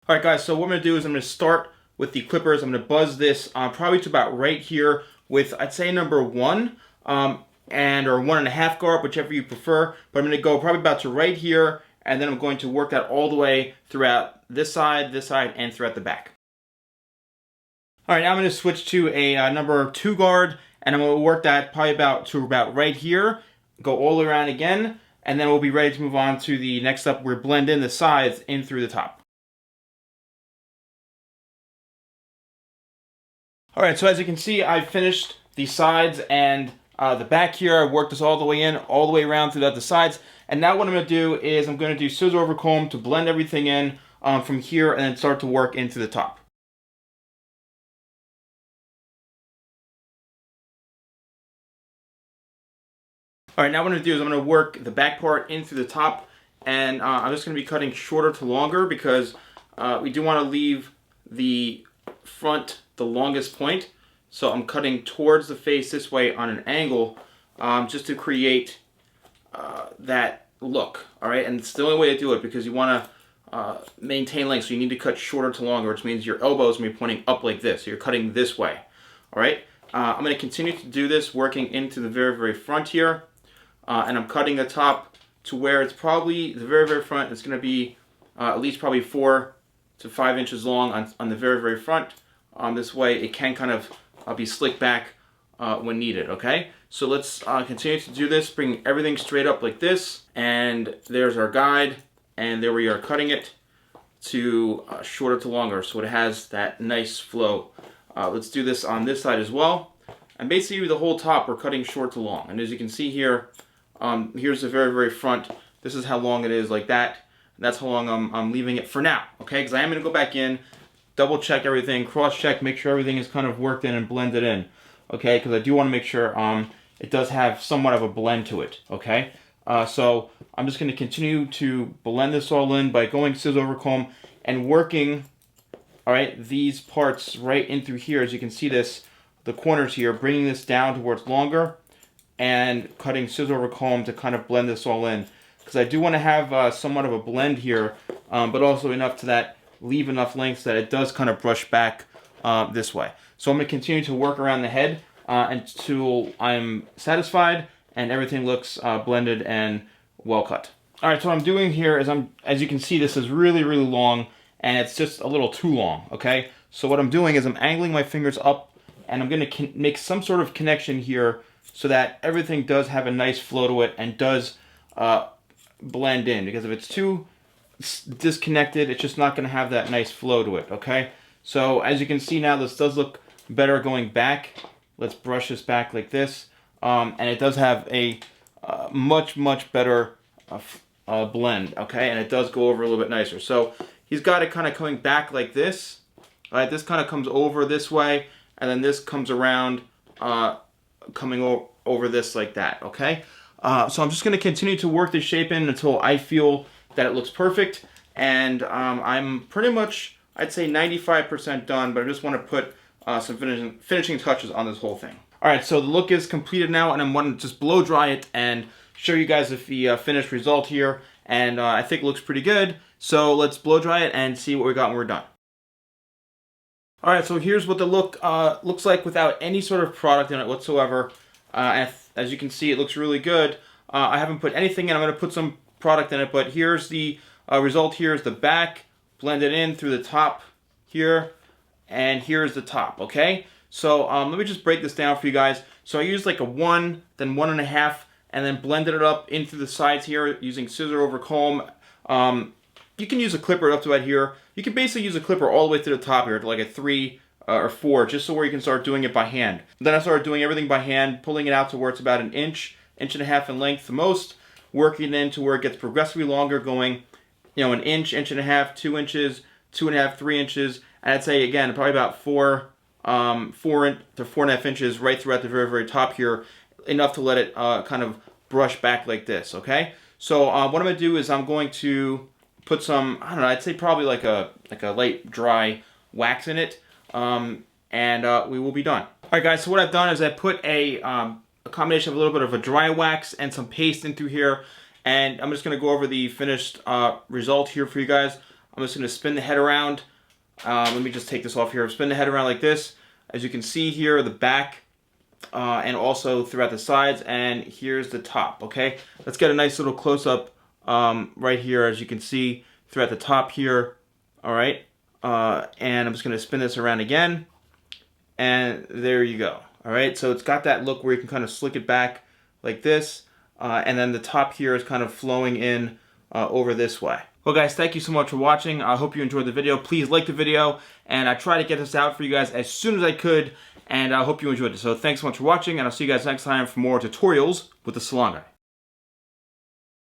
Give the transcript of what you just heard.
Alright guys, so what I'm going to do is I'm going to start with the clippers. I'm going to buzz this probably to about right here with, I'd say, number 1 or 1.5 guard, whichever you prefer. But I'm going to go probably about to right here, and then I'm going to work that all the way throughout this side, and throughout the back. Alright, now I'm going to switch to a number 2 guard, and I'm going to work that probably about right here, go all the way around again, and then we'll be ready to move on to the next step where we blend in the sides in through the top. Alright, so as you can see, I've finished the sides and the back here. I worked this all the way in, all the way around throughout the sides. And now what I'm going to do is I'm going to do scissor over comb to blend everything in from here and then start to work into the top. Alright, now what I'm going to do is I'm going to work the back part in through the top. And I'm just going to be cutting shorter to longer because we do want to leave the front the longest point. So I'm cutting towards the face this way on an angle just to create that look. Alright, and it's the only way to do it because you want to maintain length, so you need to cut shorter to longer, which means your elbow is going to be pointing up like this. So you're cutting this way. Alright, I'm going to continue to do this, working into the very, very front here. And I'm cutting the top to where it's probably the very, very front. It's going to be at least probably 4 to 5 inches long on the very, very front. This way it can kind of be slicked back when needed, okay? So let's continue to do this, bring everything straight up like this. And there's our guide, and there we are cutting it to shorter to longer so it has that nice flow. Let's do this on this side as well. And basically the whole top we're cutting short to long. And as you can see here, here's the very, very front. This is how long it is, like that. And that's how long I'm leaving it for now, okay? Because I am going to go back in, double check everything, cross check, make sure everything is kind of worked in and blended in, okay? Because I do want to make sure it does have somewhat of a blend to it, okay? So I'm just going to continue to blend this all in by going scissor over comb and working, all right, these parts right in through here. As you can see this, the corners here, bringing this down towards longer and cutting scissor over comb to kind of blend this all in. Because I do want to have somewhat of a blend here, but also enough to that leave enough length so that it does kind of brush back this way. So I'm going to continue to work around the head until I'm satisfied and everything looks blended and well cut. Alright, so what I'm doing here is as you can see, this is really, really long and it's just a little too long, okay? So what I'm doing is I'm angling my fingers up and I'm going to make some sort of connection here so that everything does have a nice flow to it and does blend in. Because if it's too disconnected, it's just not going to have that nice flow to it, okay? So as you can see now, this does look better going back. Let's brush this back like this. And it does have a much, much better blend, okay? And it does go over a little bit nicer. So he's got it kind of coming back like this. All right, this kind of comes over this way, and then this comes around coming over this like that, okay? So I'm just going to continue to work this shape in until I feel that it looks perfect. And I'm pretty much, I'd say 95% done, but I just want to put some finishing touches on this whole thing. Alright, so the look is completed now, and I'm going to just blow dry it and show you guys the finished result here. And I think it looks pretty good. So let's blow dry it and see what we got when we're done. Alright, so here's what the look looks like without any sort of product in it whatsoever. As you can see, it looks really good. I haven't put anything in. I'm going to put some product in it, but here's the result. Here's the back, blended in through the top here, and here's the top, okay? So let me just break this down for you guys. So I used like a 1, then 1.5, and then blended it up into the sides here using scissor over comb. You can use a clipper up to about here. You can basically use a clipper all the way to the top here to like a 3 or 4, just so where you can start doing it by hand. Then I started doing everything by hand, pulling it out to where it's about an inch, 1.5 in length the most, working it in to where it gets progressively longer, going, you know, an inch, 1.5, 2 inches, 2.5, 3 inches, and I'd say again probably about 4 to 4.5 inches right throughout the very, very top here, enough to let it kind of brush back like this, okay? So what I'm going to do is I'm going to put some, I don't know, I'd say probably like a light dry wax in it, and we will be done. Alright guys, so what I've done is I put a combination of a little bit of a dry wax and some paste in through here, and I'm just going to go over the finished result here for you guys. I'm just going to spin the head around. Let me just take this off here. Spin the head around like this. As you can see here, the back and also throughout the sides, and here's the top, okay? Let's get a nice little close-up right here, as you can see throughout the top here, all right? And I'm just going to spin this around again, and there you go, all right? So it's got that look where you can kind of slick it back like this, and then the top here is kind of flowing in over this way. Well guys, thank you so much for watching. I hope you enjoyed the video. Please like the video, and I try to get this out for you guys as soon as I could, and I hope you enjoyed it. So thanks so much for watching, and I'll see you guys next time for more tutorials with the Salon Guy.